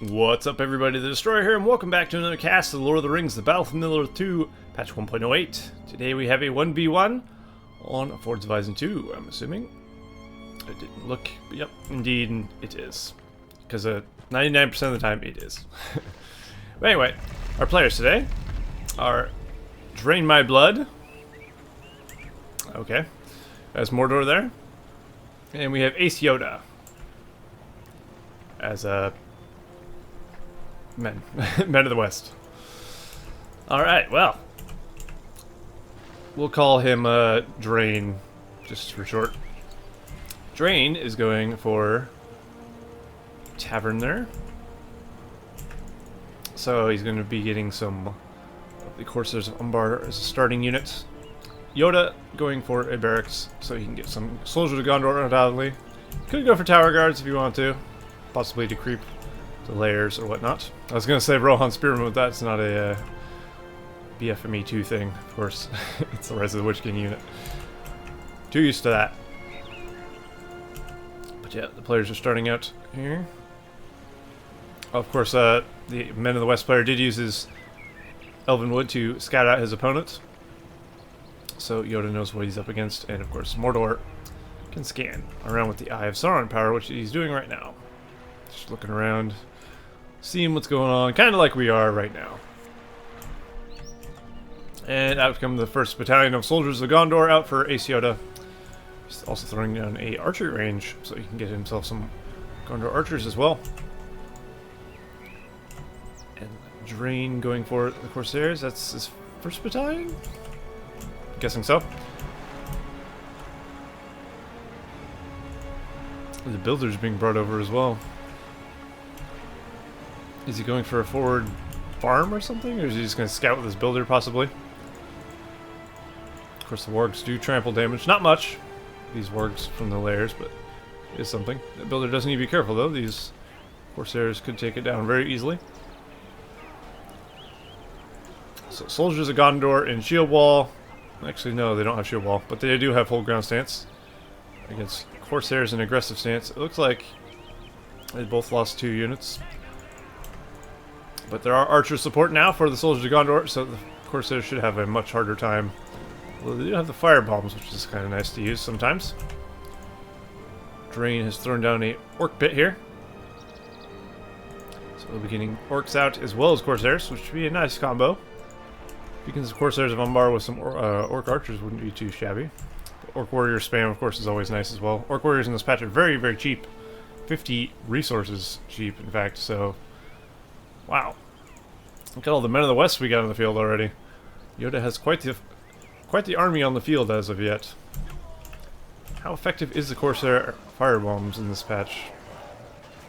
What's up, everybody? The Destroyer here, and welcome back to another cast of Lord of the Rings, the Battle for Middle-earth 2, patch 1.08. Today we have a 1v1 on Fords of Isen II, I'm assuming. I didn't look, but yep, indeed it is. Because 99% of the time it is. But anyway, our players today are Drain My Blood. Okay. As Mordor there. And we have YodA as men. Men of the West. Alright, well. We'll call him Drain, just for short. Drain is going for Tavern there. So he's going to be getting some of the Corsairs of Umbar as a starting unit. YodA going for a barracks so he can get some soldiers of Gondor undoubtedly. Could go for tower guards if you want to. Possibly to creep the layers or whatnot. I was going to say Rohan Spearman, but that's not a BFME 2 thing, of course. It's the Rise of the Witch King unit. Too used to that. But yeah, the players are starting out here. Of course, the Men of the West player did use his Elven Wood to scout out his opponent. So YodA knows what he's up against, and of course Mordor can scan around with the Eye of Sauron power, which he's doing right now. Just looking around, seeing what's going on, kind of like we are right now. And out come the first battalion of soldiers of Gondor out for YodA. He's also throwing down a archery range, so he can get himself some Gondor archers as well. And Drain going for the Corsairs, that's his first battalion? Guessing so. The builder's being brought over as well. Is he going for a forward farm or something? Or is he just going to scout with his builder, possibly? Of course, the wargs do trample damage. Not much, these wargs from the layers, but it is something. The builder does need to be careful, though. These Corsairs could take it down very easily. So, soldiers of Gondor in shield wall. Actually, no, they don't have shield wall, but they do have hold ground stance against Corsairs in aggressive stance. It looks like they both lost 2 units. But there are archer support now for the soldiers of Gondor, so the Corsairs should have a much harder time. Well, they do have the fire bombs, which is kind of nice to use sometimes. Drain has thrown down a orc pit here. So we'll be getting orcs out as well as Corsairs, which should be a nice combo. Beacons of Corsairs of Umbar with some orc archers wouldn't be too shabby. But orc warrior spam, of course, is always nice as well. Orc warriors in this patch are very, very cheap. 50 resources cheap, in fact, so... Wow. Look at all the Men of the West we got in the field already. YodA has quite the army on the field as of yet. How effective is the Corsair firebombs in this patch?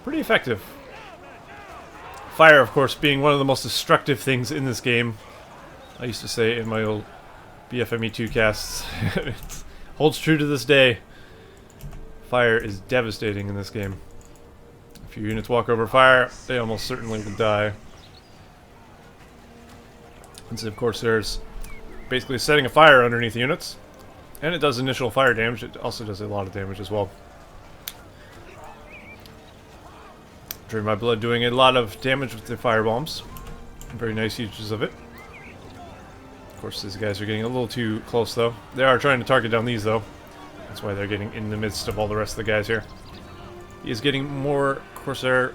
Pretty effective. Fire, of course, being one of the most destructive things in this game. I used to say in my old BFME 2 casts. It holds true to this day. Fire is devastating in this game. If your units walk over fire, they almost certainly will die. And so, of course, there's basically setting a fire underneath units. And it does initial fire damage. It also does a lot of damage as well. Drain My Blood doing a lot of damage with the fire bombs. Very nice uses of it. Of course, these guys are getting a little too close, though. They are trying to target down these, though. That's why they're getting in the midst of all the rest of the guys here. He is getting more Corsair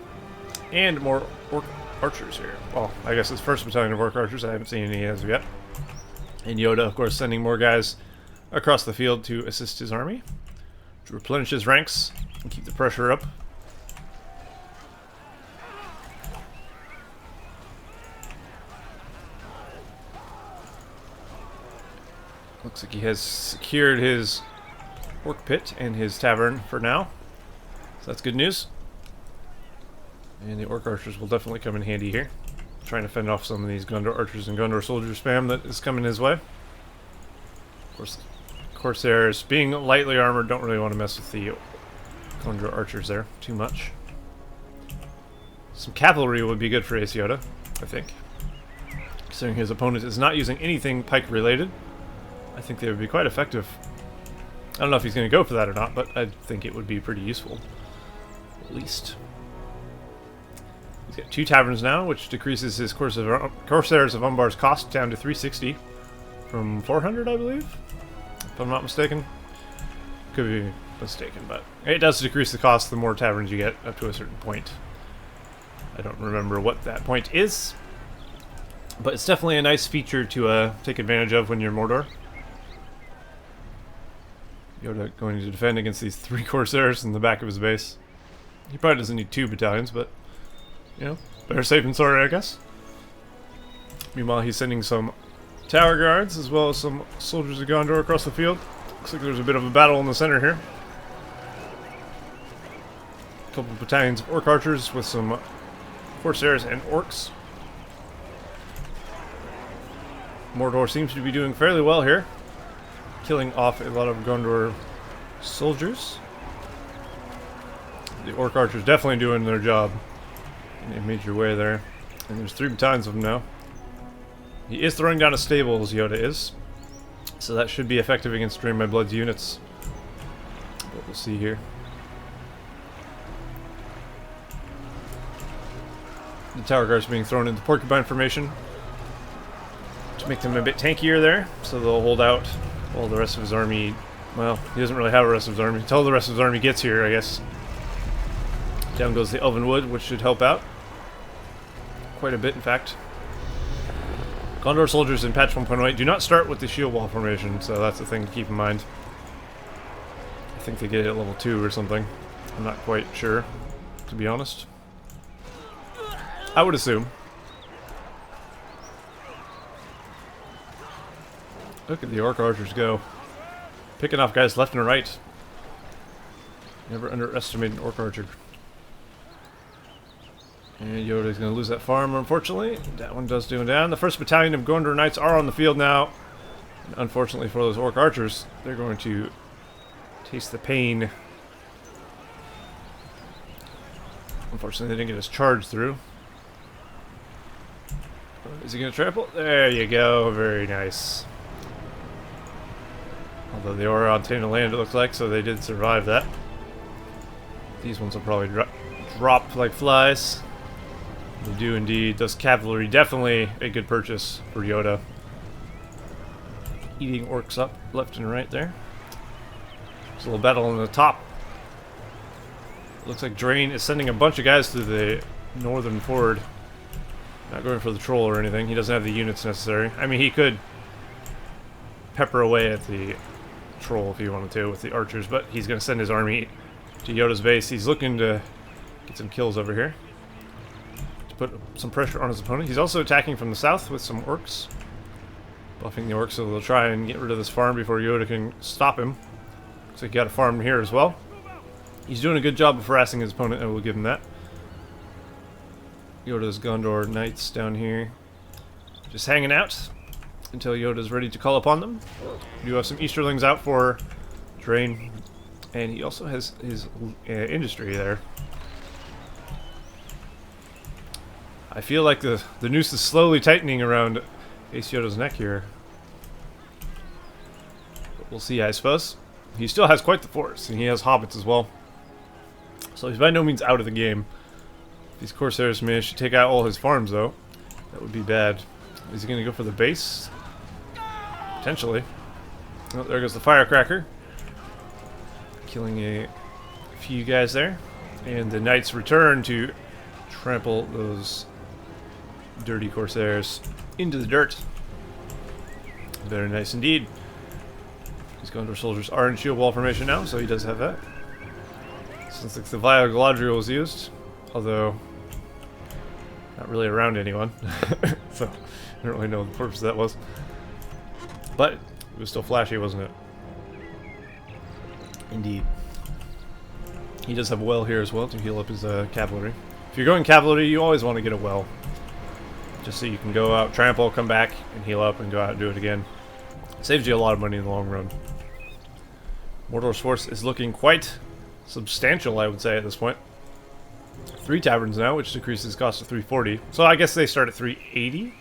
and more orc archers here. Well, I guess his first battalion of orc archers. I haven't seen any as of yet. And YodA, of course, sending more guys across the field to assist his army, to replenish his ranks and keep the pressure up. Looks like he has secured his orc pit and his tavern for now. So that's good news. And the orc archers will definitely come in handy here. Trying to fend off some of these Gondor archers and Gondor soldier spam that is coming his way. Of course, Corsairs, being lightly armored, don't really want to mess with the Gondor archers there too much. Some cavalry would be good for YodA, I think. Considering his opponent is not using anything pike related, I think they would be quite effective. I don't know if he's going to go for that or not, but I think it would be pretty useful. At least. He's got 2 taverns now, which decreases his Corsairs of Umbar's cost down to 360 from 400, I believe, if I'm not mistaken. Could be mistaken, but it does decrease the cost the more taverns you get up to a certain point. I don't remember what that point is, but it's definitely a nice feature to take advantage of when you're Mordor. YodA going to defend against these 3 Corsairs in the back of his base. He probably doesn't need 2 battalions, but, you know, better safe than sorry, I guess. Meanwhile, he's sending some tower guards as well as some soldiers of Gondor across the field. Looks like there's a bit of a battle in the center here. A couple of battalions of Orc archers with some Corsairs and Orcs. Mordor seems to be doing fairly well here, killing off a lot of Gondor soldiers. The Orc archers definitely doing their job in a major way there. And there's 3 battalions of them now. He is throwing down a stable, as YodA is. So that should be effective against Drain My Blood's units. But we'll see here. The tower guards being thrown into Porcupine formation to make them a bit tankier there, so they'll hold out while the rest of his army... Well, he doesn't really have a rest of his army. Until the rest of his army gets here, I guess. Down goes the Elven Wood, which should help out. Quite a bit, in fact. Gondor soldiers in patch 1.08 do not start with the shield wall formation, so that's a thing to keep in mind. I think they get it at level 2 or something. I'm not quite sure, to be honest. I would assume. Look at the Orc archers go. Picking off guys left and right. Never underestimate an Orc archer. And YodA's going to lose that farm, unfortunately. That one does go down. The 1st Battalion of Gondor Knights are on the field now. And unfortunately for those Orc archers, they're going to taste the pain. Unfortunately, they didn't get his charge through. Is he going to trample? There you go. Very nice. Although they are on Tainted Land, it looks like, so they did survive that. These ones will probably drop like flies. They do indeed. Those cavalry, definitely a good purchase for YodA. Eating Orcs up left and right there. There's a little battle on the top. Looks like Drain is sending a bunch of guys to the northern ford. Not going for the troll or anything. He doesn't have the units necessary. I mean, he could pepper away at the troll if he wanted to with the archers, but he's going to send his army to YodA's base. He's looking to get some kills over here to put some pressure on his opponent. He's also attacking from the south with some Orcs. Buffing the Orcs, so they'll try and get rid of this farm before YodA can stop him. Looks like he got a farm here as well. He's doing a good job of harassing his opponent, and we'll give him that. YodA's Gondor Knights down here, just hanging out until YodA's ready to call upon them. We do have some Easterlings out for Drain, and he also has his industry there. I feel like the noose is slowly tightening around Ace YodA's neck here. But we'll see, I suppose. He still has quite the force, and he has hobbits as well. So he's by no means out of the game. If these Corsairs manage to take out all his farms, though, that would be bad. Is he going to go for the base? Potentially. Oh, there goes the Firecracker. Killing a few guys there. And the Knights return to trample those dirty Corsairs into the dirt. Very nice indeed. These Gondor soldiers are in shield wall formation now, so he does have that. Since the Via Galadriel was used, although not really around anyone, so I don't really know what the purpose of that was. But it was still flashy, wasn't it? Indeed. He does have a well here as well to heal up his cavalry. If you're going cavalry, you always want to get a well, just so you can go out, trample, come back, and heal up, and go out and do it again. It saves you a lot of money in the long run. Mordor's force is looking quite substantial, I would say, at this point. 3 taverns now, which decreases cost to 340. So I guess they start at 380?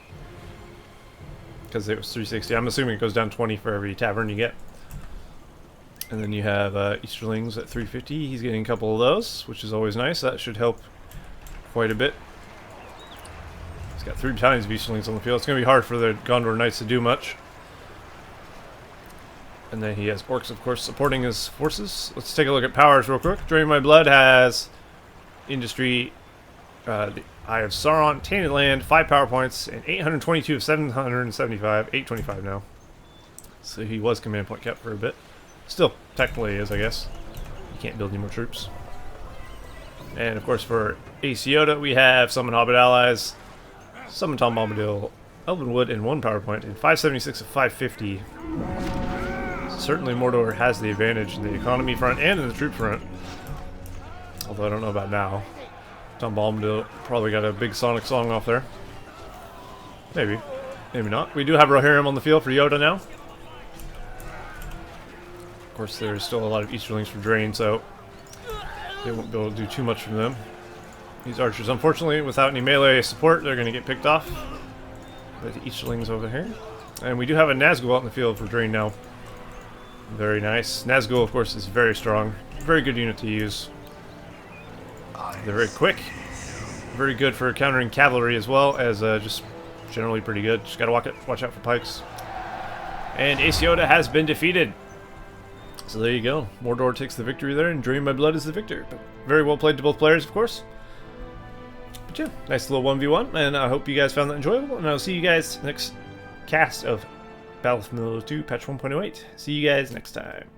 Because it was 360. I'm assuming it goes down 20 for every tavern you get. And then you have Easterlings at 350. He's getting a couple of those, which is always nice. That should help quite a bit He's got 3 battalions of Easterlings on the field. It's going to be hard for the Gondor Knights to do much. And then he has orcs, of course, supporting his forces. Let's take a look at powers real quick. Draining My Blood has industry, the Eye of Sauron, Tainted Land, 5 power points, and 822 of 775, 825 now. So he was command point kept for a bit. Still, technically is, I guess. You can't build any more troops. And of course for AC YodA, we have Summon Hobbit Allies, Summon Tom Bombadil, Elvenwood, and 1 power point, and 576 of 550. Certainly Mordor has the advantage in the economy front and in the troop front. Although I don't know about now. Tom Bombadil probably got a big Sonic song off there. Maybe. Maybe not. We do have Rohirrim on the field for YodA now. Of course, there's still a lot of Easterlings for Drain, so they won't be able to do too much from them. These archers, unfortunately, without any melee support, they're going to get picked off by the Easterlings over here. And we do have a Nazgul out in the field for Drain now. Very nice. Nazgul, of course, is very strong. Very good unit to use. They're very quick. Very good for countering cavalry as well as just generally pretty good. Just gotta watch out for pikes. And AC YodA has been defeated. So there you go. Mordor takes the victory there, and Draining My Blood is the victor. But very well played to both players, of course. But yeah, nice little 1v1, and I hope you guys found that enjoyable. And I'll see you guys next cast of Battlefield 2 patch 1.08. See you guys next time.